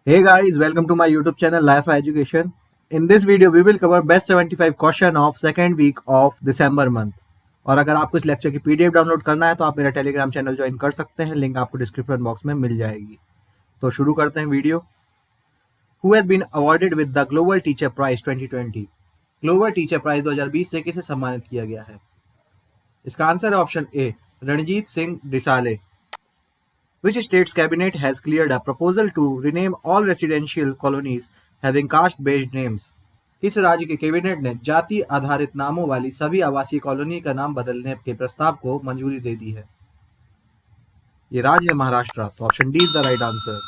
Hey guys, welcome to my YouTube channel Life Education. In this video, we will cover best 75 question of second week of December month. और अगर आपको इस lecture की PDF download करना है तो आप मेरा टेलीग्राम चैनल ज्वाइन कर सकते हैं, लिंक आपको डिस्क्रिप्शन बॉक्स में मिल जाएगी। तो शुरू करते हैं video. Who has been awarded with the Global Teacher Prize 2020? Global teacher prize 2020 से किसे सम्मानित किया गया है? इसका आंसर है option A, Ranjit Singh Disale. Which state's cabinet has cleared a proposal to rename all residential colonies having caste-based names? किस राज्य के कैबिनेट ने जाति आधारित नामों वाली सभी आवासीय कॉलोनी का नाम बदलने के प्रस्ताव को मंजूरी दे दी है? ये राज्य है महाराष्ट्र। तो option D is the right answer.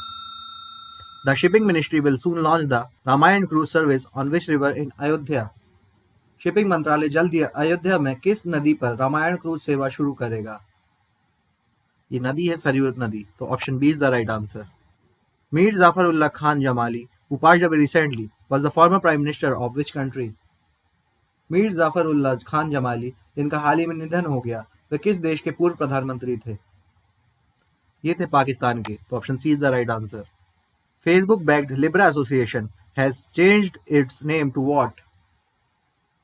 The shipping ministry will soon launch the Ramayana cruise service on which river in Ayodhya? Shipping मंत्रालय जल्द ही अयोध्या में किस नदी पर रामायण क्रूज सेवा शुरू करेगा? ये नदी है सरयू नदी। तो option B is the right answer. Mir Jafar Ullah Khan Jamali, who passed away recently, was the former prime minister of which country? Mir Jafar Ullah Khan Jamali, जिनका हाल ही में निधन हो गया, वे किस देश के पूर्व प्रधानमंत्री थे? ये थे पाकिस्तान के। तो option C is the right answer. Facebook backed Libra association has changed its name to what?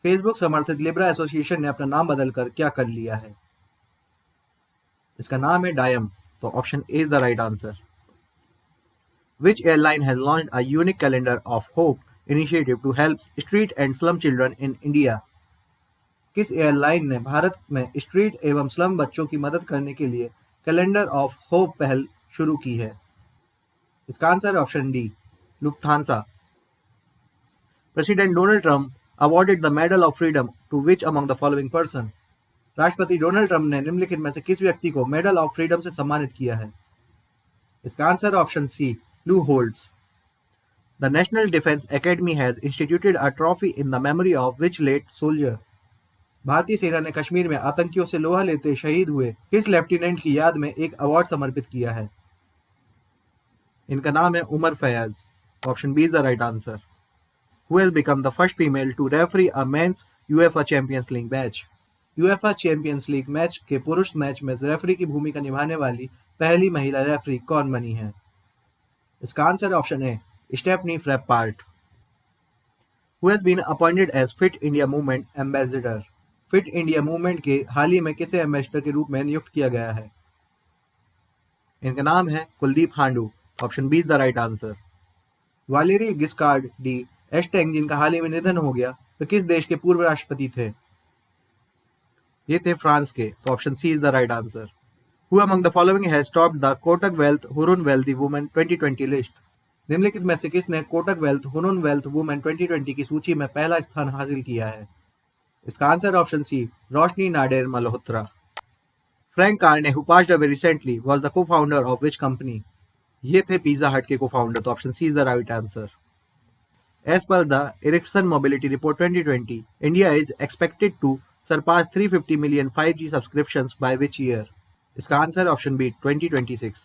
Facebook समर्थित लिब्रा एसोसिएशन ने अपना नाम बदलकर क्या कर लिया है? इसका नाम है डायम। तो option A is the right answer. Which airline has launched a unique calendar of hope initiative to help street and slum children in India? किस एयरलाइन ने भारत में स्ट्रीट एवं स्लम बच्चों की मदद करने के लिए कैलेंडर ऑफ होप पहल शुरू की है? इसका आंसर है option D, Lufthansa. President Donald Trump awarded the medal of freedom to which among the following person? राष्ट्रपति डोनाल्ड ट्रंप ने निम्नलिखित में से किस व्यक्ति को मेडल ऑफ फ्रीडम से सम्मानित किया है? इसका आंसर है ऑप्शन सी, लू holds. The National Defense Academy has instituted a trophy in the memory of which late soldier? भारतीय सेना ने कश्मीर में आतंकियों से लोहा लेते शहीद हुए किस लेफ्टिनेंट की याद में एक अवार्ड समर्पित किया है? इनका नाम है Umar Fayaz. Option B is the right answer. Who has become the first female to referee a men's UEFA Champions League match? UEFA champions league match के पुरुष मैच में रेफरी की भूमिका निभाने वाली पहली महिला रेफरी कौन बनी है? इसका आंसर है option A, Stephanie Frappart. Who has been appointed as Fit India Movement Ambassador? Fit India movement के हाल ही में किसे एम्बेसडर के रूप में नियुक्त किया गया है? इनका नाम है Kuldeep Handoo. Option B is the right answer. Valery Giscard d Estaing, जिनका हाल ही में निधन हो गया, तो किस देश के पूर्व राष्ट्रपति थे? ये थे फ्रांस के। तो option C is the right answer. Who among the following has topped the Kotak Wealth Hurun Wealthy Women 2020 list? निम्नलिखित में से किसने कोटक वेल्थ हुनून वेल्थ वुमेन 2020 की सूची में पहला स्थान हासिल किया है? इसका answer option C, Roshni Nadar Malhotra. Frank Carney, who passed away recently, was the co-founder of which company? ये थे पिज्जा हट के को-फाउंडर। तो option C is the right answer. As per the Ericsson mobility report 2020, India is expected to surpass 350 million 5G subscriptions by which year? इसका answer option B, 2026।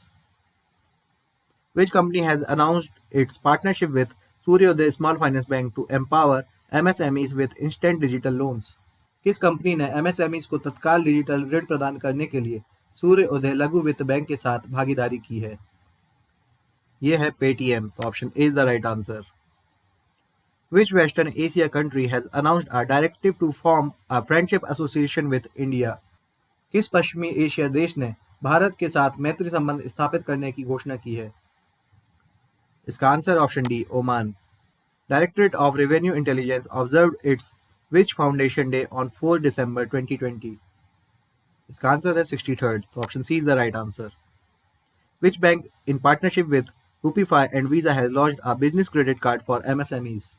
Which company has announced its partnership with Suryoday Small Finance Bank to empower MSMEs with instant digital loans? किस company ने MSMEs को तत्काल digital ऋण प्रदान करने के लिए सूर्योदय लघु वित्त बैंक के साथ भागीदारी की है? ये है पेटीएम। तो option A is the right answer. Which Western Asia country has announced a directive to form a friendship association with India? किस पश्चिमी एशिया देश ने भारत के साथ मैत्री संबंध स्थापित करने की घोषणा की है? इसका answer option D, Oman. Directorate of revenue intelligence observed its which foundation day on 4 December 2020? इसका आंसर है 63rd। तो option C is the right answer. Which bank in partnership with Rupifi and Visa has launched a business credit card for MSMEs?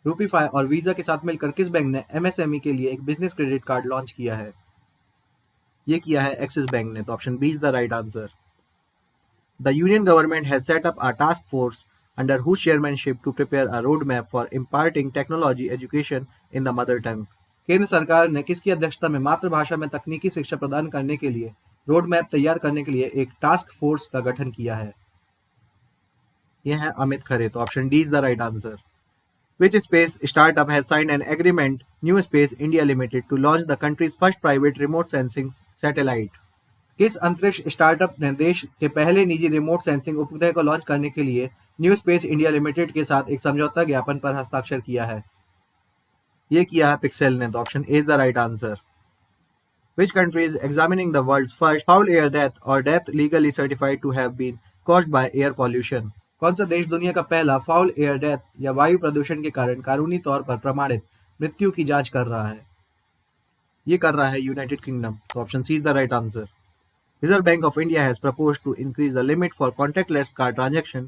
Rupifi और Visa के साथ मिलकर किस bank ने MSME के लिए एक बिजनेस क्रेडिट कार्ड लॉन्च किया है? ये किया है एक्सिस बैंक ने। तो option B is the right answer. The Union government has set up a task force under whose chairmanship to prepare a roadmap for imparting technology education in the mother tongue? केंद्र सरकार ने किसकी अध्यक्षता में मातृभाषा में तकनीकी शिक्षा प्रदान करने के लिए रोड मैप तैयार करने के लिए एक टास्क फोर्स का गठन किया है? यह है अमित खरे। तो option D is the right answer. Which space startup has signed an agreement, New Space India Limited, to launch the country's first private remote sensing satellite? किस अंतरिक्ष स्टार्टअप ने देश के पहले निजी रिमोट सेंसिंग उपग्रह को लॉन्च करने के लिए न्यू स्पेस इंडिया लिमिटेड के साथ एक समझौता ज्ञापन पर हस्ताक्षर किया है? ये किया है पिक्सेल ने, तो option A is the right answer. Which country is examining the world's first foul air death or death legally certified to have been caused by air pollution? कौन सा देश दुनिया का पहला फाउल एयर डेथ या वायु प्रदूषण के कारण कानूनी तौर पर प्रमाणित मृत्यु की जांच कर रहा है? ये कर रहा है यूनाइटेड किंगडम, तो option C is the right answer. Reserve Bank of India has proposed to increase the limit for contactless card transaction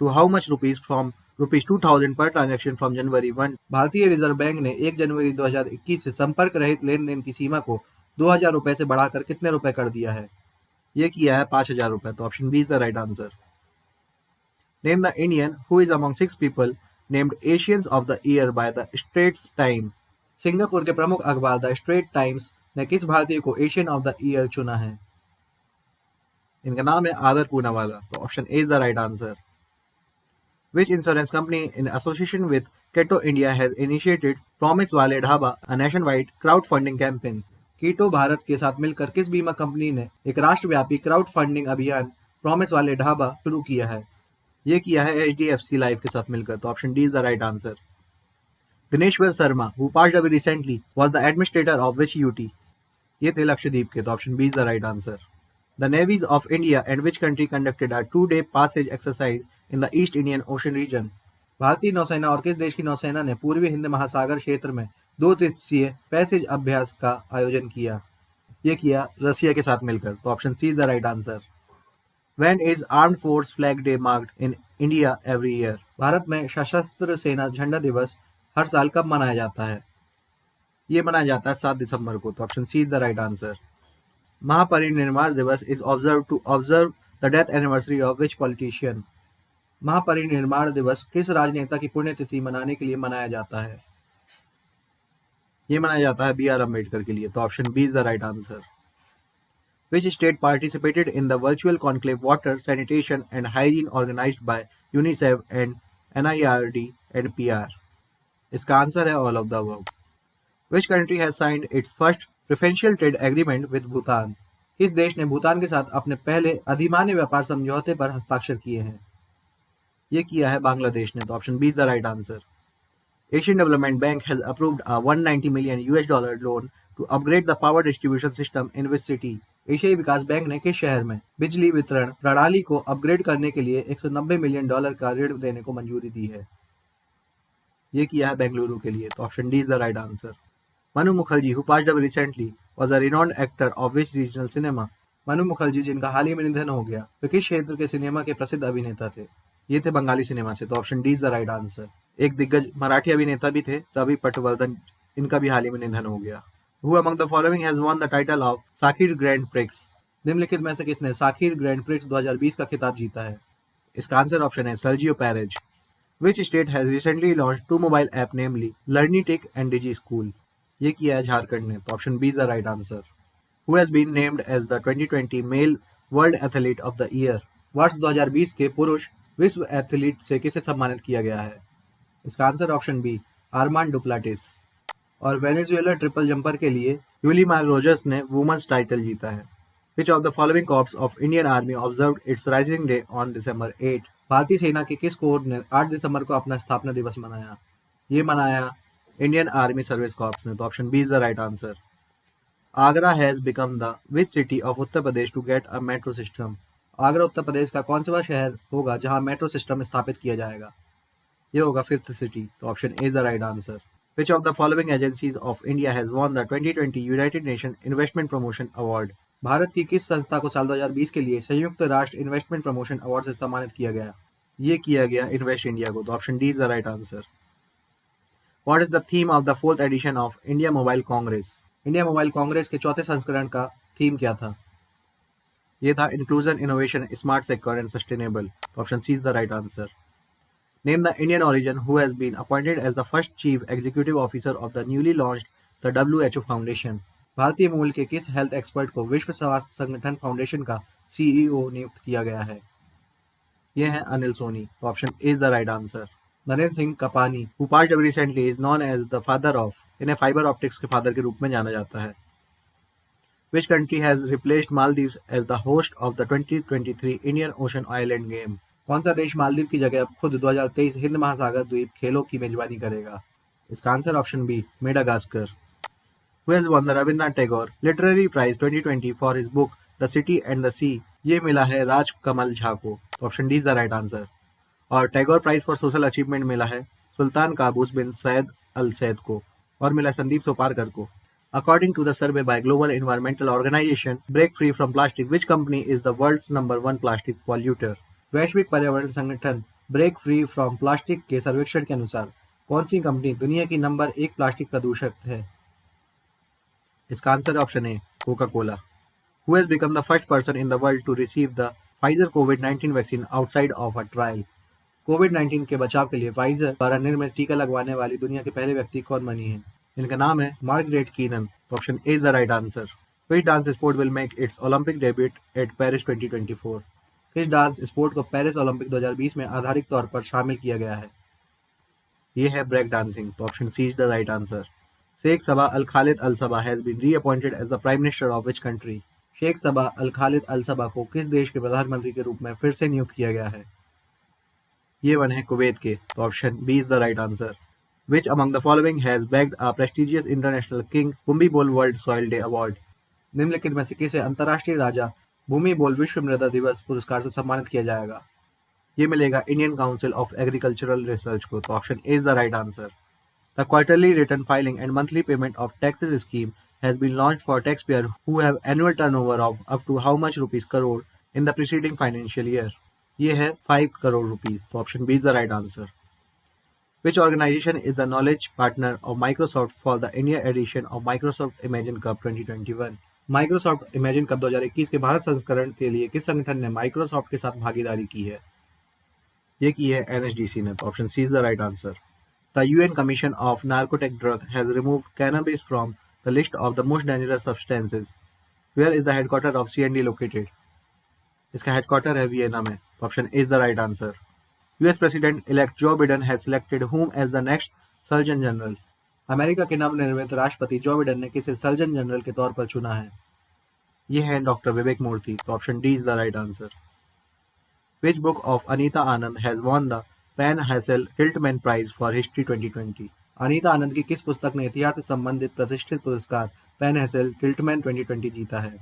to how much rupees from rupees 2000 per transaction from January 1। भारतीय reserve bank ने 1 जनवरी 2021 से संपर्क रहित लेन-देन की सीमा को 2000 रुपए से बढ़ाकर कितने रुपए कर दिया है? ये किया है 5000 रुपए, तो option B is the right answer. Name the Indian who is among 6 people named Asians of the Year by the Straits Time। Singapore के प्रमुख अखबार द स्ट्रेट टाइम्स ने किस भारतीय को एशियन ऑफ द ईयर चुना है? इनका नाम है आदर पूनावाला, तो option A is the right answer. Which insurance company in association with Keto India has initiated Promise वाले dhaba a nationwide crowdfunding campaign? कीटो भारत के साथ मिलकर किस बीमा कंपनी ने एक राष्ट्रव्यापी क्राउड फंडिंग अभियान प्रॉमिस वाले ढाबा शुरू किया है? ये किया है HDFC लाइफ के साथ मिलकर, तो option D is the right answer. Dineshwar Sharma who passed away recently was the administrator of which UT? ये थे लक्षद्वीप के, तो option B is the right answer. The navies of India and which country conducted a 2-day passage exercise in the East Indian Ocean region? भारतीय नौसेना और किस देश की नौसेना ने पूर्वी हिंद महासागर क्षेत्र में 2 दिवसीय पैसेज अभ्यास का आयोजन किया? ये किया रसिया के साथ मिलकर, तो option C is the right answer. When is Armed Force Flag Day marked in India every year? Bharat में सशस्त्र सेना झंडा दिवस हर साल कब मनाया जाता है? ये मनाया जाता है 7 दिसंबर को, तो option C is the right answer. Mahaparinirvan Diwas is observed to observe the death anniversary of which politician? महापरिनिर्वाण दिवस किस राजनेता की पुण्यतिथि मनाने के लिए मनाया जाता है? ये मनाया जाता है B.R. अम्बेडकर के लिए, तो option B is the right answer. Which state participated in the virtual conclave Water, Sanitation and Hygiene organized by UNICEF and NIRD and PR? इसका आंसर है all of the above। Which country has signed its first preferential trade agreement with Bhutan? किस देश ने भूटान के साथ अपने पहले अधिमान्य व्यापार समझौते पर हस्ताक्षर किए हैं? ये किया है बांग्लादेश ने, तो option B is the right answer. Asian Development Bank has approved a $190 million loan to upgrade the power distribution system in which city? एशियाई विकास बैंक ने किस शहर में बिजली वितरण प्रणाली को अपग्रेड करने के लिए $190 मिलियन का ऋण देने को मंजूरी दी है? ये किया है बेंगलुरु के लिए, तो option D is the right answer. Manu Mukherjee, who passed away recently, was a renowned actor of which regional cinema? Manu Mukherjee जिनका हाल ही में निधन हो गया, वे किस क्षेत्र के सिनेमा के प्रसिद्ध अभिनेता थे? ये थे बंगाली सिनेमा से, तो option D is the right answer. एक दिग्गज मराठी अभिनेता भी थे रवि पटवर्धन, इनका भी हाल ही में निधन हो गया। Who among the following has won the title of Sakir grand prix? निम्नलिखित में से किसने साकिर ग्रैंड प्रिक्स 2020 का खिताब जीता है? इसका आंसर ऑप्शन है Sergio Perez. Which state has recently launched 2 mobile app namely Learnitic and Digi School? ये किया है झारखंड ने, तो option B is the right answer. Who has been named as the 2020 Male World Athlete of the Year? वर्ष 2020 के पुरुष विश्व athlete से किसे सम्मानित किया गया है? इसका आंसर ऑप्शन बी आर्मांड डुप्लाटिस। और वेनेजुएला ट्रिपल जंपर के लिए यूलिमार रोजर्स ने वुमेन्स टाइटल जीता है। Which of the following corps of Indian Army observed its rising day on December 8? भारतीय सेना के किस कोर ने 8 दिसंबर को अपना स्थापना दिवस मनाया? ये मनाया इंडियन आर्मी सर्विस कॉर्प्स ने, तो option B is the right answer. Agra has become the which city of Uttar Pradesh to get a metro system? Agra Uttar Pradesh का कौन सा शहर होगा जहां मेट्रो सिस्टम स्थापित किया जाएगा? ये होगा 5th सिटी, तो option A is the right answer. Which of the following agencies of India has won the 2020 United Nations Investment Promotion Award? Bharat की किस संस्था को साल 2020 के लिए संयुक्त राष्ट्र इन्वेस्टमेंट प्रमोशन अवार्ड से सम्मानित किया गया? ये किया गया इन्वेस्ट इंडिया को, तो option D is the right answer. What is the theme of the 4th edition of India Mobile Congress? India mobile Congress के 4थे संस्करण का थीम क्या था? ये था inclusion, innovation, smart, secure and sustainable, तो option C is the right answer. Name the Indian origin who has been appointed as the first chief executive officer of the newly launched the WHO Foundation? भारतीय मूल के किस health expert को विश्व स्वास्थ्य संगठन foundation का CEO नियुक्त किया गया है? ये है अनिल सोनी, तो option A is the right answer. Narendra Singh Kapany who passed away recently is known as the father of, इन्हें फाइबर ऑप्टिक्स के फादर के रूप में जाना जाता है। Which country has replaced Maldives as the host of the 2023 Indian Ocean Island Game? कौन सा देश मालदीव की जगह अब खुद 2023 हिंद महासागर द्वीप खेलों की मेजबानी करेगा? इसका answer option B, Madagascar. Who has won the Rabindranath Tagore Literary Prize 2020 for his book The City and the Sea? ये मिला है राज कमल झा को। Option D is the right answer. और Tagore prize for social achievement मिला है Sultan Qaboos bin Said al Said को और मिला संदीप सोपारकर को। According to the survey by Global Environmental Organization, Break Free from Plastic, which company is the world's #1 plastic polluter? वैश्विक पर्यावरण संगठन ब्रेक फ्री फ्रॉम प्लास्टिक के सर्वेक्षण के अनुसार कौन सी कंपनी दुनिया की नंबर 1 प्लास्टिक प्रदूषक है? इसका answer option A, Coca Cola. Who has become the first person in the world to receive the Pfizer COVID-19 vaccine outside of a trial? कोविड-19 के बचाव के लिए फाइजर द्वारा निर्मित टीका लगवाने वाली दुनिया के पहले व्यक्ति कौन बनी है? इनका नाम है Margaret कीनन। Option A is the right answer. Which dance sport will make its Olympic debut at Paris 2024? किस डांस स्पोर्ट को पेरिस ओलंपिक 2020 में आधारित तौर पर शामिल किया गया है? ये है ब्रेक डांसिंग। तो option C is the right answer. Sheikh Sabah al Khalid al Sabah has been reappointed as the prime minister of which country? Sheikh Sabah al Khalid al Sabah को किस देश के प्रधानमंत्री के रूप में फिर से नियुक्त किया गया है? ये वन है कुवैत के। तो option B is the right answer. Which among the following has bagged a prestigious international King Bhumibol World Soil Day Award? निम्नलिखित में से किसे अंतर्राष्ट्रीय राजा भूमिबोल विश्व मृदा दिवस पुरस्कार से सम्मानित किया जाएगा? ये मिलेगा Indian council of agricultural research को। तो option A is the right answer. The quarterly return filing and monthly payment of taxes scheme has been launched for taxpayers who have annual turnover of up to how much rupees crore in the preceding financial year? ये है 5 crore rupees. तो option B is the right answer. Which organization is the knowledge partner of Microsoft for the India edition of Microsoft Imagine Cup 2021? Microsoft Imagine Cup 2021 के भारत संस्करण के लिए किस संगठन ने Microsoft के साथ भागीदारी की है? ये की है NSDC ने। तो option C is the right answer. The UN Commission of Narcotic Drug has removed cannabis from the list of the most dangerous substances. Where is the headquarter of CND located? इसका headquarter है Vienna में। Option A is the right answer. US President elect Joe Biden has selected whom as the next Surgeon General? America के नवनिर्मित राष्ट्रपति Joe Biden ने किसे surgeon general के तौर पर चुना है? ये है डॉक्टर विवेक मूर्ति। तो option D is the right answer. Which book of Anita Anand has won the Pan Hassel Tiltman Prize for History 2020? Anita आनंद की किस पुस्तक ने इतिहास से संबंधित प्रतिष्ठित पुरस्कार पेन हेसेल टिल्टमैन 2020 जीता है?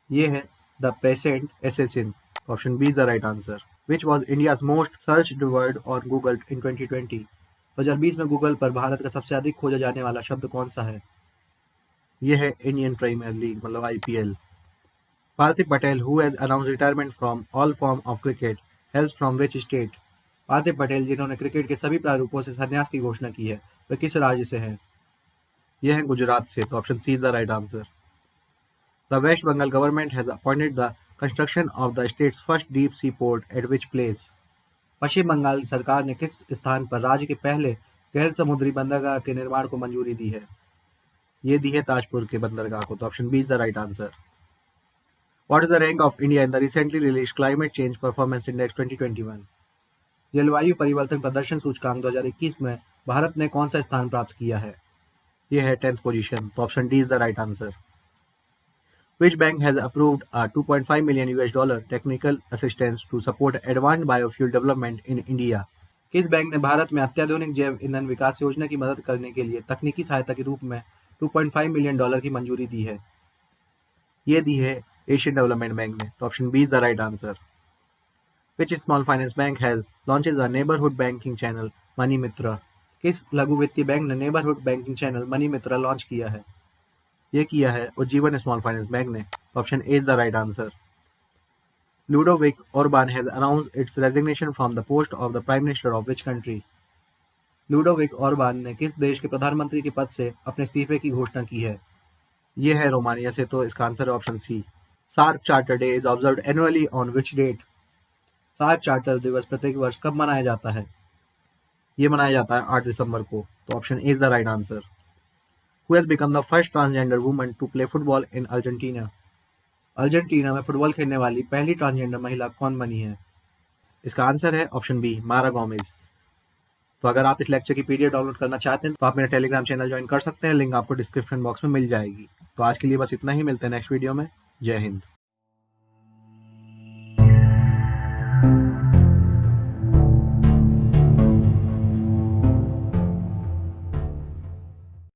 ये है the patient assassin. Option B is the right answer. Which was India's most searched word on Google in 2020? 2020 में गूगल पर भारत का सबसे अधिक खोजा जाने वाला शब्द कौन सा है? ये है इंडियन प्रीमियर लीग मतलब IPL। Parthiv Patel who has announced retirement from all form of cricket hails from which state? पार्थिव पटेल जिन्होंने क्रिकेट के सभी प्रारूपों से संन्यास की घोषणा की है वे किस राज्य से हैं? यह है गुजरात से। तो option C is the right answer. The west Bengal government has appointed the construction of the state's first deep sea port at which place? Paschim Bengal सरकार ने किस स्थान पर राज्य के पहले गैर समुद्री बंदरगाह के निर्माण को मंजूरी दी है? ये दी है ताजपुर के बंदरगाह को। तो option B is the right answer. What is the rank of India in the recently released climate change performance index 2021? जलवायु परिवर्तन प्रदर्शन सूचकांक 2021 में भारत ने कौन सा स्थान प्राप्त किया है? यह है 10th पोजीशन। तो option D is the right answer. Which bank has approved a $2.5 million technical assistance to support advanced biofuel development in India? किस बैंक ने भारत में अत्याधुनिक जैव ईंधन विकास योजना की मदद करने के लिए तकनीकी सहायता के रूप में $2.5 मिलियन की मंजूरी दी है? ये दी है एशियन डेवलपमेंट बैंक ने। तो option B is the right answer. Which small finance bank has launched the neighborhood banking channel Money Mitra? किस लघु वित्तीय बैंक ने नेबरहुड बैंकिंग चैनल मनी मित्रा लॉन्च किया है? ये किया है उज्जीवन स्मॉल फाइनेंस बैंक ने। Option A is the right answer. Ludovic Orban has announced it's resignation from the post of the prime minister of which country? Ludovic Orban ने किस देश के प्रधानमंत्री के पद से अपने इस्तीफे की घोषणा की है? ये है रोमानिया से। तो इसका आंसर है option C. SAARC charter day is observed annually on which date? SAARC charter दिवस प्रत्येक वर्ष कब मनाया जाता है? ये मनाया जाता है 8 दिसंबर को। तो option A is the right answer. Who has become the first transgender woman to play football in Argentina? Argentina में फुटबॉल खेलने वाली पहली ट्रांसजेंडर महिला कौन बनी है? इसका आंसर है ऑप्शन बी मारा गोमेज। तो अगर आप इस लेक्चर की पीडीएफ डाउनलोड करना चाहते हैं तो आप मेरा टेलीग्राम चैनल ज्वाइन कर सकते हैं। लिंक आपको डिस्क्रिप्शन बॉक्स में मिल जाएगी। तो आज के लिए बस इतना ही। मिलते हैं नेक्स्ट वीडियो में। जय हिंद।